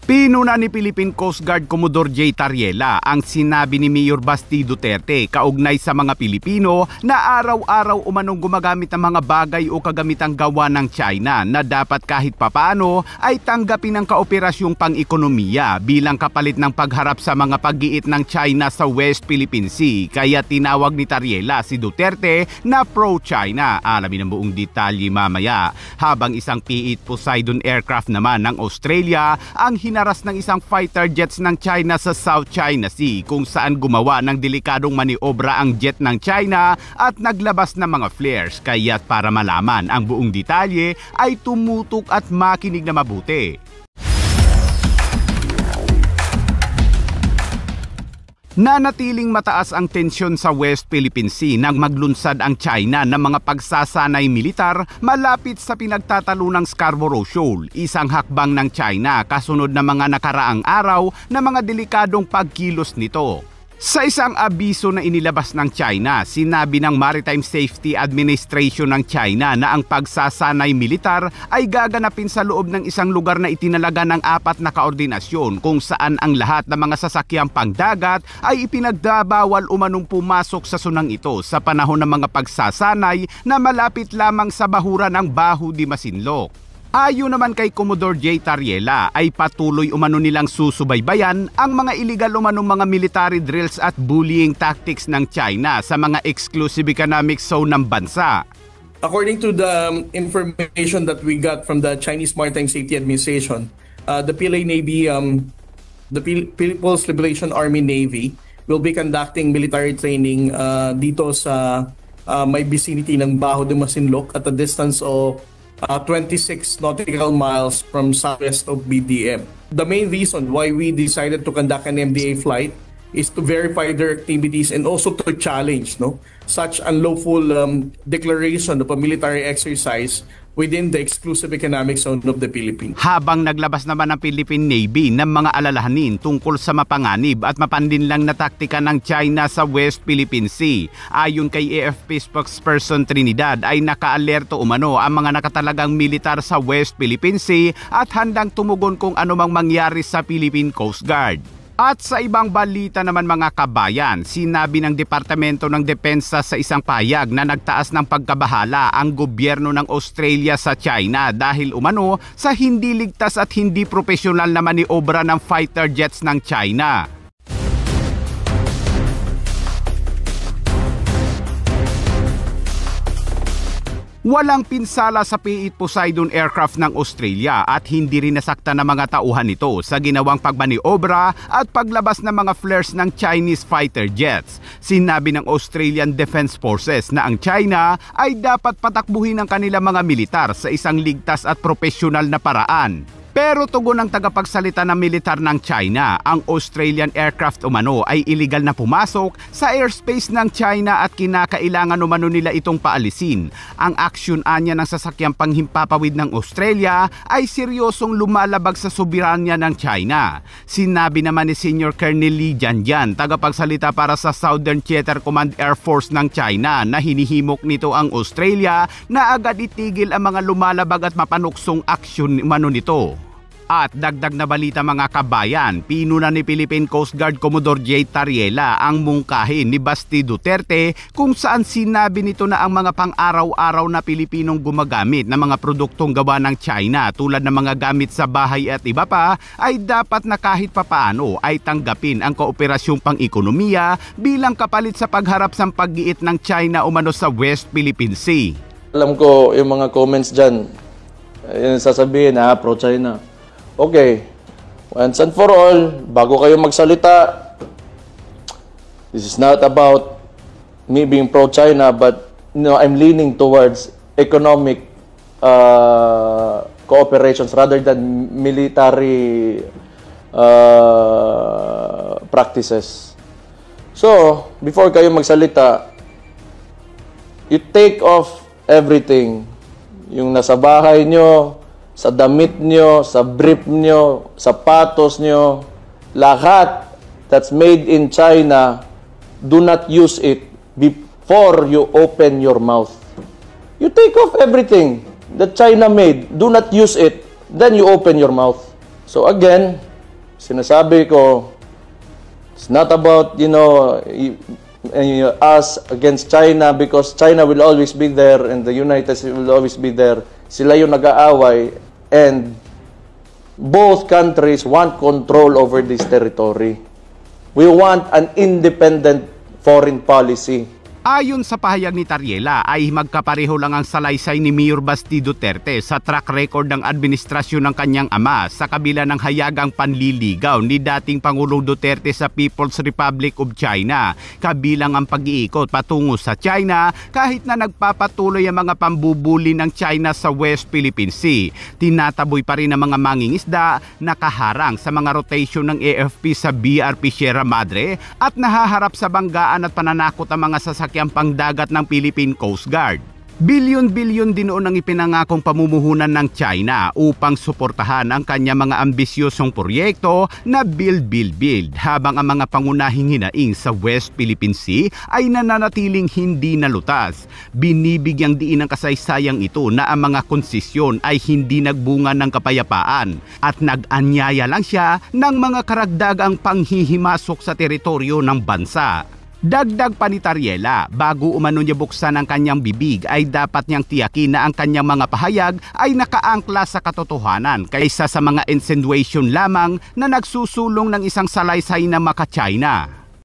Pinuna ni Philippine Coast Guard Commodore J. Tariela ang sinabi ni Mayor Basti Duterte kaugnay sa mga Pilipino na araw-araw umanong gumagamit ng mga bagay o kagamitang gawa ng China na dapat kahit papaano ay tanggapin ng kaoperasyong pang-ekonomiya bilang kapalit ng pagharap sa mga pag-iit ng China sa West Philippine Sea. Kaya tinawag ni Tariela si Duterte na pro-China. Alamin ang buong detalye mamaya. Habang isang P-8 Poseidon aircraft naman ng Australia ang hinaras ng isang fighter jets ng China sa South China Sea kung saan gumawa ng delikadong maniobra ang jet ng China at naglabas ng mga flares. Kaya para malaman ang buong detalye ay tumutok at makinig na mabuti. Nanatiling mataas ang tensyon sa West Philippine Sea nang maglunsad ang China ng mga pagsasanay militar malapit sa pinagtatalunang Scarborough Shoal, isang hakbang ng China kasunod ng mga nakaraang araw na mga delikadong pagkilos nito. Sa isang abiso na inilabas ng China, sinabi ng Maritime Safety Administration ng China na ang pagsasanay militar ay gaganapin sa loob ng isang lugar na itinalaga ng 4 na kaordinasyon kung saan ang lahat ng mga sasakyang pangdagat ay ipinagdabawal umanong pumasok sa sunang ito sa panahon ng mga pagsasanay na malapit lamang sa bahura ng Baho de Masinloc. Ayon naman kay Commodore J. Tariela ay patuloy umano nilang susubaybayan ang mga illegal umanong mga military drills at bullying tactics ng China sa mga exclusive economic zone ng bansa. According to the information that we got from the Chinese Maritime Safety Administration, the PLA Navy, the People's Liberation Army Navy will be conducting military training dito sa may vicinity ng Baho de Masinloc at a distance of 26 nautical miles from southwest of BDM. The main reason why we decided to conduct an MDA flight is to verify their activities and also to challenge such unlawful declaration of a military exercise within the exclusive economic zone of the Philippines. Habang naglabas naman ang Philippine Navy ng mga alalahanin tungkol sa mapanganib at mapandinlang na taktika ng China sa West Philippine Sea. Ayon kay AFP spokesperson Trinidad ay nakaalerto umano ang mga nakatalagang militar sa West Philippine Sea at handang tumugon kung anumang mangyari sa Philippine Coast Guard. At sa ibang balita naman mga kabayan, sinabi ng Departamento ng Depensa sa isang pahayag na nagtaas ng pagkabahala ang gobyerno ng Australia sa China dahil umano sa hindi ligtas at hindi propesyonal na maniobra ng fighter jets ng China. Walang pinsala sa P-8 Poseidon aircraft ng Australia at hindi rin nasakta ng mga tauhan nito sa ginawang pagmaniobra at paglabas ng mga flares ng Chinese fighter jets. Sinabi ng Australian Defense Forces na ang China ay dapat patakbuhin ng kanilang mga militar sa isang ligtas at propesyonal na paraan. Pero tugon ng tagapagsalita ng militar ng China, ang Australian aircraft umano ay illegal na pumasok sa airspace ng China at kinakailangan umano nila itong paalisin. Ang aksyon anya ng sasakyang panghimpapawid ng Australia ay seryosong lumalabag sa soberanya ng China. Sinabi naman ni Senior Colonel Li Jianjian, tagapagsalita para sa Southern Theater Command Air Force ng China, na hinihimok nito ang Australia na agad itigil ang mga lumalabag at mapanuksong aksyon umano nito. At dagdag na balita mga kabayan, pinuna ni Philippine Coast Guard Commodore J. Tariela ang mungkahi ni Basti Duterte kung saan sinabi nito na ang mga pang-araw-araw na Pilipinong gumagamit ng mga produktong gawa ng China tulad ng mga gamit sa bahay at iba pa ay dapat na kahit papaano ay tanggapin ang kooperasyong pang-ekonomiya bilang kapalit sa pagharap sa pag-iit ng China umano sa West Philippine Sea. Alam ko yung mga comments dyan, sasabihin pro-China. Okay, once and for all, bago kayo magsalita, this is not about me being pro-China, but I'm leaning towards economic cooperations rather than military practices. So, before kayo magsalita, you take off everything. Yung nasa bahay nyo, sa damit nyo, sa brief nyo, sapatos nyo, lahat that's made in China, do not use it before you open your mouth. You take off everything that China made, do not use it, then you open your mouth. So again, sinasabi ko, it's not about, us against China, because China will always be there and the United States will always be there. Sila yung nag-aaway, and both countries want control over this territory. We want an independent foreign policy. Ayon sa pahayag ni Tariela ay magkapareho lang ang salaysay ni Mayor Basti Duterte sa track record ng administrasyon ng kanyang ama sa kabila ng hayagang panliligaw ni dating Pangulong Duterte sa People's Republic of China, kabilang ang pag-iikot patungo sa China kahit na nagpapatuloy ang mga pambubuli ng China sa West Philippine Sea. Tinataboy pa rin ang mga mangingisda, nakaharang sa mga rotation ng AFP sa BRP Sierra Madre at nahaharap sa banggaan at pananakot ang mga sasakyang pangdagat ng Philippine Coast Guard. Bilyon-bilyon din noon ang ipinangakong pamumuhunan ng China upang suportahan ang kanya mga ambisyosong proyekto na build, habang ang mga pangunahing hinaing sa West Philippine Sea ay nananatiling hindi nalutas. Binibigyang diin ng kasaysayang ito na ang mga konsesyon ay hindi nagbunga ng kapayapaan at nag-anyaya lang siya ng mga karagdagang panghihimasok sa teritoryo ng bansa. Dagdag pa ni Tariela, bago umano niya buksan ang kanyang bibig ay dapat niyang tiyakin na ang kanyang mga pahayag ay nakaangkla sa katotohanan kaysa sa mga insinuation lamang na nagsusulong ng isang salaysay na maka-China.